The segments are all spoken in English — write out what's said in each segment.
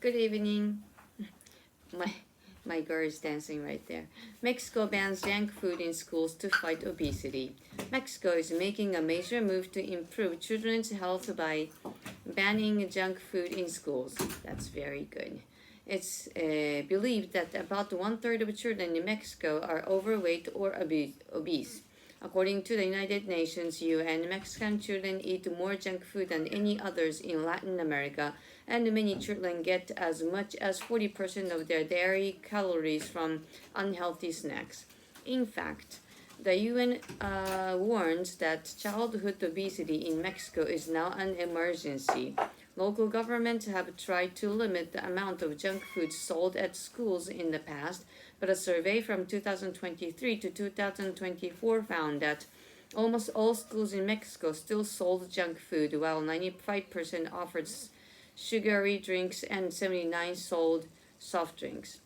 Good evening. My my girl is dancing right there. Mexico bans junk food in schools to fight obesity. Mexico is making a major move to improve children's health by banning junk food in schools. That's very good. It's believed that about 1/3 of children in Mexico are overweight or obese. According to the United Nations UN, Mexican children eat more junk food than any others in Latin America, and many children get as much as 40% of their daily calories from unhealthy snacks. In fact, the UN warns that childhood obesity in Mexico is now an emergency. Local governments have tried to limit the amount of junk food sold at schools in the past, but a survey from 2023 to 2024 found that almost all schools in Mexico still sold junk food, while 95% offered sugary drinks and 79% sold soft drinks.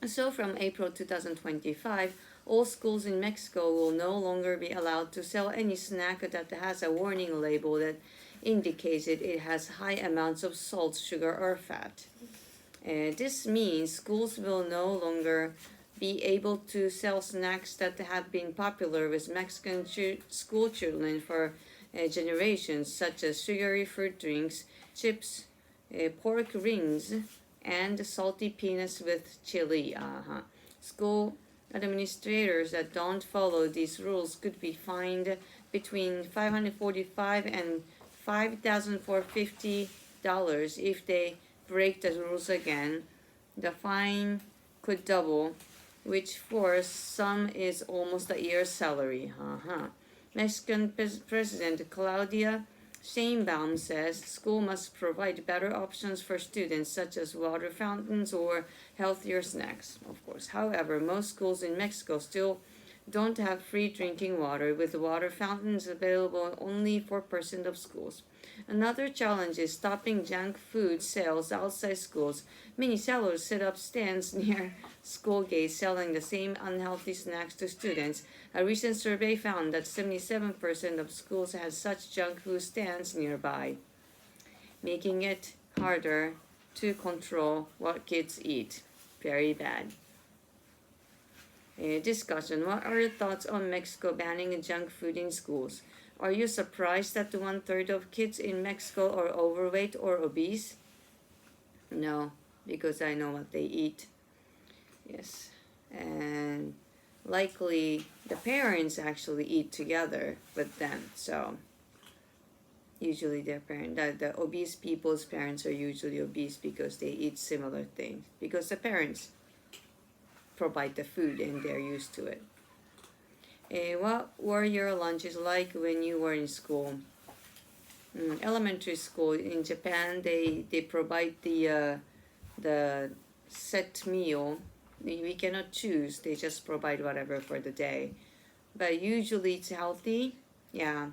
So from April 2025, all schools in Mexico will no longer be allowed to sell any snack that has a warning label that indicates it has high amounts of salt, sugar, or fat. This means schools will no longer be able to sell snacks that have been popular with Mexican school children for generations, such as sugary fruit drinks, chips, pork rings, and salty peanuts with chili. School administrators that don't follow these rules could be fined between $545 and $5,450 if they break the rules again. The fine could double, which for some is almost a year's salary. Mexican President Claudia Sheinbaum says school must provide better options for students, such as water fountains or healthier snacks, of course. However, most schools in Mexico still don't have free drinking water, with water fountains available only for 4% of schools. Another challenge is stopping junk food sales outside schools. Many sellers set up stands near school gates selling the same unhealthy snacks to students. A recent survey found that 77% of schools had such junk food stands nearby, making it harder to control what kids eat. Very bad. Discussion. What are your thoughts on Mexico banning junk food in schools? Are you surprised that 1/3 of kids in Mexico are overweight or obese? No, because I know what they eat. Yes. And likely the parents actually eat together with them. So usually the obese people's parents are usually obese because they eat similar things. Because the parents provide the food and they're used to it. What were your lunches like when you were in school? Elementary school in Japan, they provide the set meal. We cannot choose. They just provide whatever for the day. But usually it's healthy. Yeah.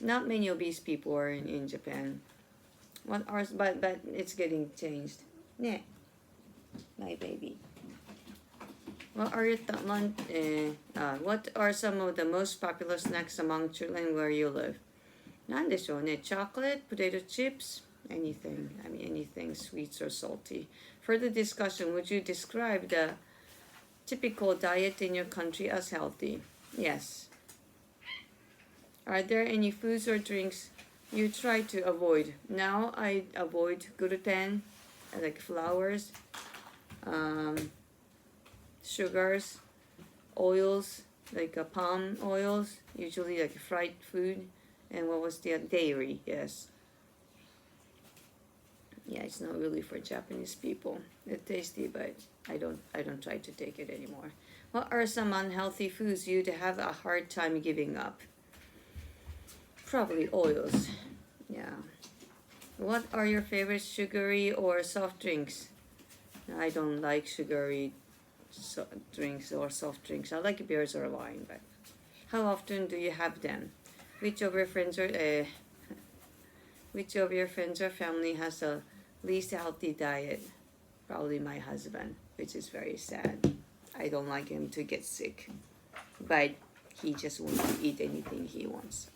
Not many obese people are in Japan. But it's getting changed. Yeah. My baby. What are what are some of the most popular snacks among children where you live? なんでしょうね. Chocolate, potato chips, anything. Anything sweet or salty. Further discussion, would you describe the typical diet in your country as healthy? Yes. Are there any foods or drinks you try to avoid? Now I avoid gluten, like flours, sugars, oils, like palm oils, usually like fried food, and what was the dairy? Yes. Yeah, it's not really for Japanese people. It's tasty, but I don't try to take it anymore. What are some unhealthy foods you'd have a hard time giving up? Probably oils. Yeah. What are your favorite sugary or soft drinks? I don't like sugary drinks or soft drinks. I like beers or wine, but how often do you have them? Which of your friends or family has the least healthy diet? Probably my husband, which is very sad. I don't like him to get sick, but he just won't eat anything he wants.